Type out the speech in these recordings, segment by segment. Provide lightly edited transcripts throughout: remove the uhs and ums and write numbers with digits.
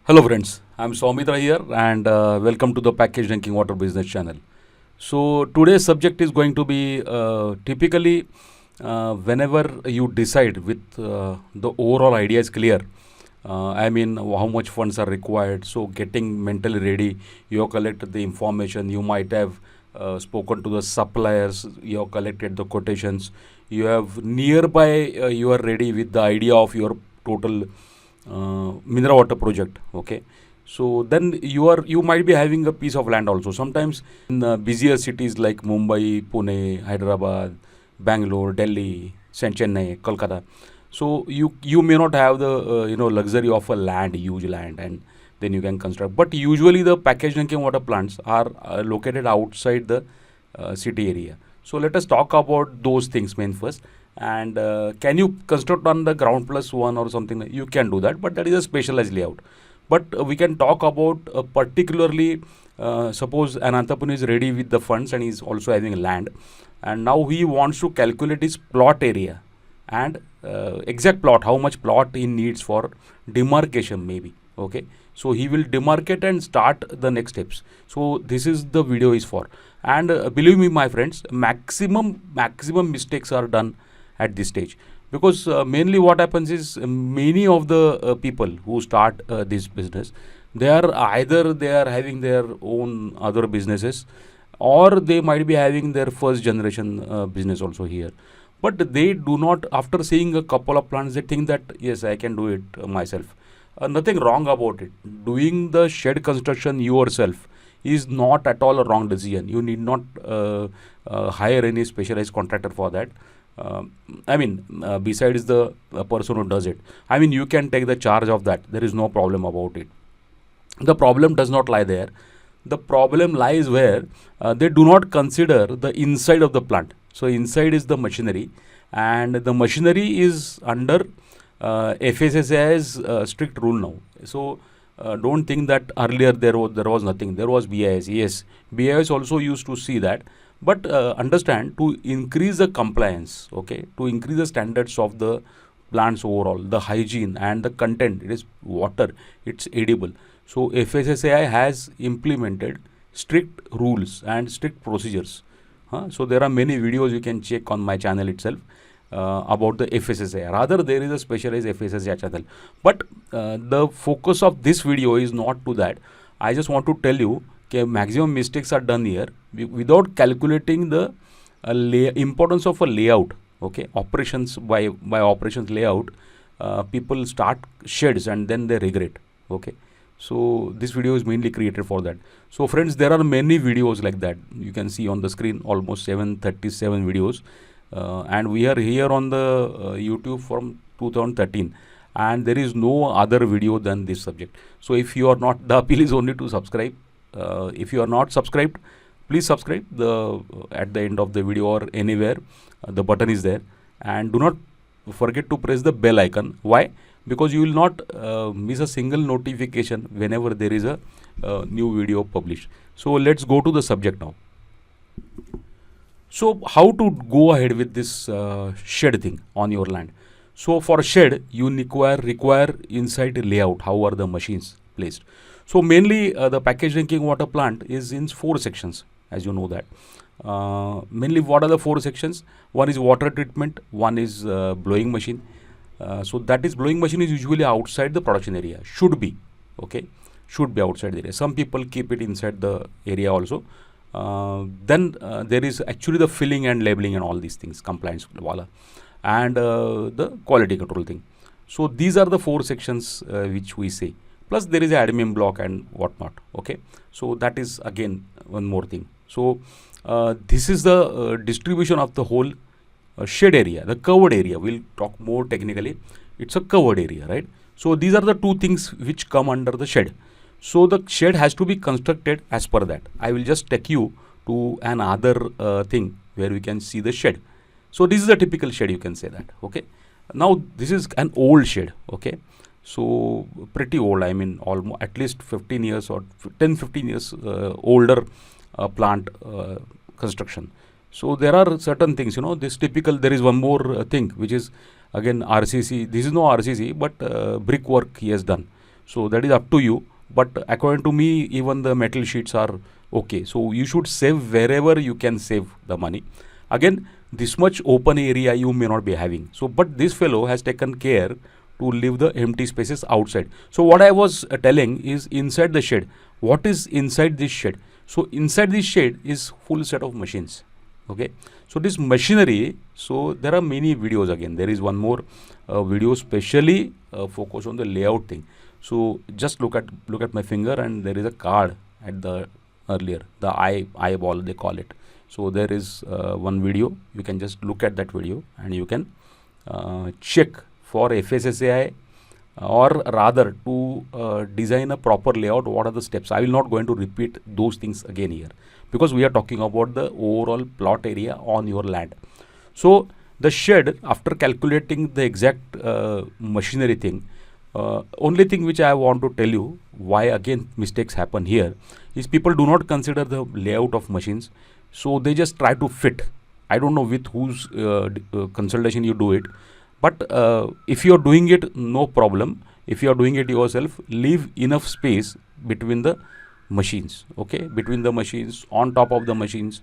Hello friends, I'm Soumitra here and welcome to the Packaged Drinking Water Business channel. So today's subject is going to be typically whenever you decide with the overall idea is clear. I mean how much funds are required. So getting mentally ready, you have collected the information. You might have spoken to the suppliers. You have collected the quotations. You have nearby. You are ready with the idea of your total mineral water project. Okay, so then you might be having a piece of land also. Sometimes in busier cities like Mumbai, Pune, Hyderabad, Bangalore, Delhi, Chennai, Kolkata. So you may not have the luxury of a land, huge land, and then you can construct. But usually the packaged drinking water plants are located outside the city area. So let us talk about those things main first. And can you construct on the ground plus one or something? You can do that, but that is a specialized layout. But we can talk about particularly suppose an entrepreneur is ready with the funds and he's also having land, and now he wants to calculate his plot area and exact plot, how much plot he needs for demarcation maybe. Okay, so he will demarcate and start the next steps. So this is the video is for. And believe me my friends, maximum mistakes are done at this stage, because mainly what happens is many of the people who start this business, they are either they are having their own other businesses, or they might be having their first generation business also here, but they do not, after seeing a couple of plants, they think that yes, I can do it myself. Nothing wrong about it. Doing the shed construction yourself is not at all a wrong decision. You need not hire any specialized contractor for that. uh, Besides the person who does it, I mean, you can take the charge of that. There is no problem about it. The problem does not lie there. The problem lies where they do not consider the inside of the plant. So inside is the machinery, and the machinery is under FSSAI's strict rule now. So don't think that earlier there was nothing. There was BIS. Yes, BIS also used to see that, but understand, to increase the compliance, okay, to increase the standards of the plants overall, the hygiene and the content, it is water, it's edible. So FSSAI has implemented strict rules and strict procedures. So there are many videos you can check on my channel itself about the FSSAI. Rather, there is a specialized FSSAI channel. But the focus of this video is not to that. I just want to tell you, okay, maximum mistakes are done here without calculating the importance of a layout. Okay, operations by operations layout, people start sheds and then they regret. Okay, so this video is mainly created for that. So friends, there are many videos like that. You can see on the screen almost 737 videos, and we are here on the YouTube from 2013, and there is no other video than this subject. So if you are not, the appeal is only to subscribe. If you are not subscribed, please subscribe. At the end of the video or anywhere, the button is there, and do not forget to press the bell icon. Why? Because you will not miss a single notification whenever there is a new video published. So let's go to the subject now. So how to go ahead with this shed thing on your land? So for shed, you require inside layout. How are the machines placed? So mainly the packaged drinking water plant is in 4 sections, as you know that. Mainly what are the 4 sections? One is water treatment, one is blowing machine. So that is, blowing machine is usually outside the production area. Should be, okay, should be outside the area. Some people keep it inside the area also. Then there is actually the filling and labeling and all these things, compliance wala, and the quality control thing. So these are the 4 sections which we say. Plus there is a admin block and whatnot. Okay, so that is again one more thing. So this is the distribution of the whole shed area, the covered area. We'll talk more technically. It's a covered area, right? So these are the 2 things which come under the shed. So the shed has to be constructed as per that. I will just take you to another thing where we can see the shed. So this is a typical shed, you can say that. Okay, now this is an old shed. Okay, so pretty old. I mean, almost at least 15 years or 10-15 years older plant construction. So there are certain things, this typical. There is one more thing which is again RCC. This is no RCC, but brickwork he has done. So that is up to you. But according to me, even the metal sheets are okay. So you should save wherever you can save the money. Again, this much open area you may not be having. So, but this fellow has taken care to leave the empty spaces outside. So what I was telling is inside the shed. What is inside this shed? So inside this shed is full set of machines. Okay. So this machinery. So there are many videos. Again, there is one more video specially focused on the layout thing. So just look at my finger, and there is a card at the earlier, the eyeball they call it. So there is one video. You can just look at that video and you can check for FSSAI, or rather to design a proper layout. What are the steps? I will not going to repeat those things again here, because we are talking about the overall plot area on your land. So the shed, after calculating the exact machinery thing, only thing which I want to tell you why again mistakes happen here is people do not consider the layout of machines. So they just try to fit. I don't know with whose consultation you do it, but if you are doing it, no problem. If you are doing it yourself, leave enough space between the machines, okay, between the machines, on top of the machines,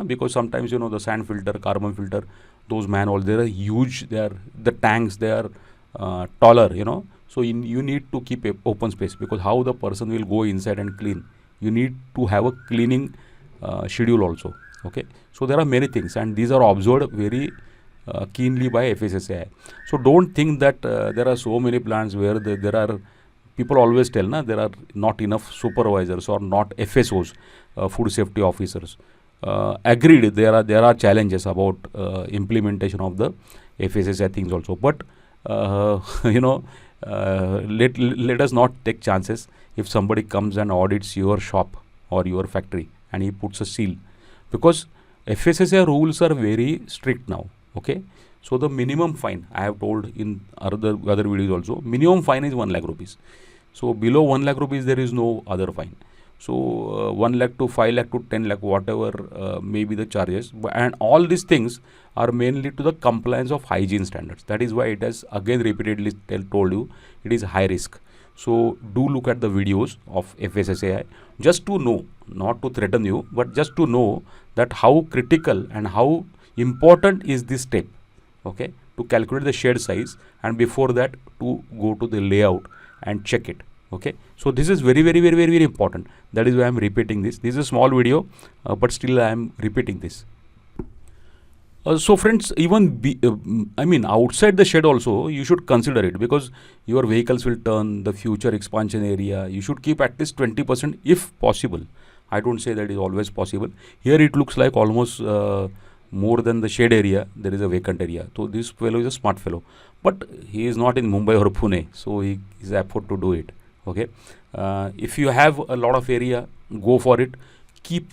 because sometimes the sand filter, carbon filter, those manholes, they are huge. They are the tanks, they are taller, so you need to keep a open space, because how the person will go inside and clean, you need to have a cleaning schedule also. Okay, so there are many things, and these are observed very keenly by FSSAI. So don't think that there are so many plants where there are, people always tell there are not enough supervisors or not FSOs, food safety officers. Agreed, there are challenges about implementation of the FSSAI things also, but let us not take chances. If somebody comes and audits your shop or your factory and he puts a seal, because FSSAI rules are very strict now. Okay, so the minimum fine, I have told in other videos also, minimum fine is 1 lakh rupees. So below 1 lakh rupees there is no other fine. So 1 lakh to 5 lakh to 10 lakh, whatever may be the charges, and all these things are mainly to the compliance of hygiene standards. That is why it has again repeatedly told you it is high risk. So do look at the videos of FSSAI just to know, not to threaten you, but just to know that how critical and how important is this step, okay, to calculate the shed size, and before that to go to the layout and check it. Okay, so this is very, very, very, very, very important. That is why I am repeating this. This is a small video, but still I am repeating this. So friends, even outside the shed also you should consider it, because your vehicles will turn, the future expansion area, you should keep at least 20% if possible. I don't say that is always possible. Here it looks like almost more than the shed area there is a vacant area. So this fellow is a smart fellow, but he is not in Mumbai or Pune, so he is afford to do it. Okay, if you have a lot of area, go for it. Keep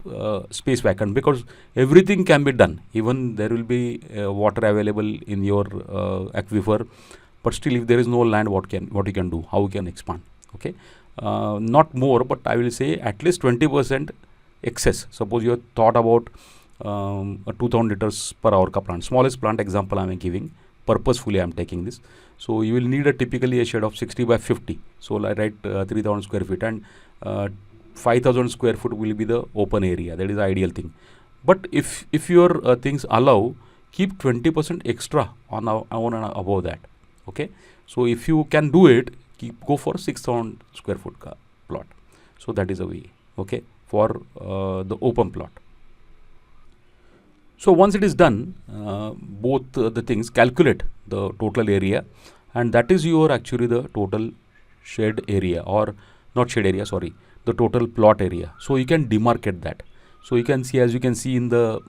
space vacant, because everything can be done. Even there will be water available in your aquifer, but still if there is no land, what you can do, how you can expand. Okay, not more, but I will say at least 20% excess. Suppose you have thought about a 2000 liters per hour ka plant, smallest plant example I am giving, purposefully I am taking this. So you will need typically a shed of 60 by 50. So I write 3000 square feet, and 5000 square foot will be the open area. That is the ideal thing. But if your things allow, keep 20% extra on and above that. Okay, so if you can do it, go for 6000 square foot plot. So that is a way. Okay, for the open plot. So once it is done, both the things, calculate the total area, and that is your actually the total shed area, or not shed area, sorry, the total plot area. So you can demarcate that. So you can see, as you can see in the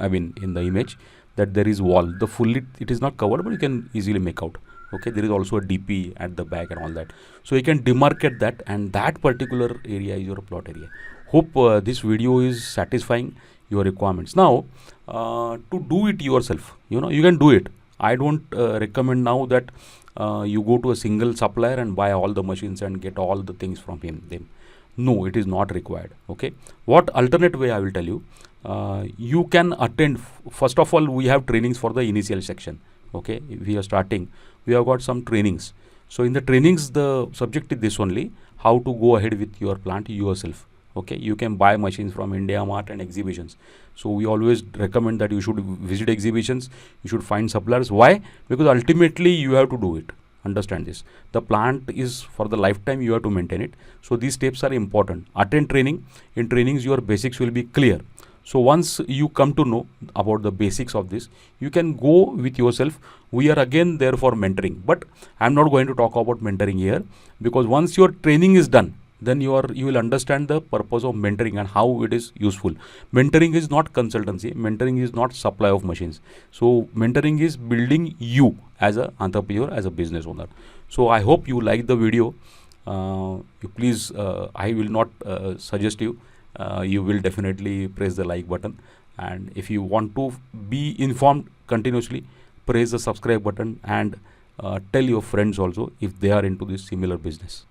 in the image, that there is wall. The fully it is not covered, but you can easily make out. Okay, there is also a DP at the back and all that. So you can demarcate that, and that particular area is your plot area. Hope this video is satisfying your requirements. Now to do it yourself, you can do it. I don't recommend now that you go to a single supplier and buy all the machines and get all the things from them. No, it is not required. Okay, what alternate way I will tell you, you can attend. First of all, we have trainings for the initial section. Okay, if we are starting, we have got some trainings. So in the trainings, the subject is this only: how to go ahead with your plant yourself. Okay, you can buy machines from India Mart and exhibitions. So we always recommend that you should visit exhibitions. You should find suppliers. Why? Because ultimately you have to do it. Understand this. The plant is for the lifetime. You have to maintain it. So these steps are important. Attend training. In trainings, your basics will be clear. So once you come to know about the basics of this, you can go with yourself. We are again there for mentoring, but I'm not going to talk about mentoring here, because once your training is done, then you will understand the purpose of mentoring and how it is useful. Mentoring is not consultancy. Mentoring is not supply of machines. So mentoring is building you as an entrepreneur, as a business owner. So I hope you like the video. You please, I will not suggest you. You will definitely press the like button, and if you want to be informed continuously, press the subscribe button, and tell your friends also if they are into this similar business.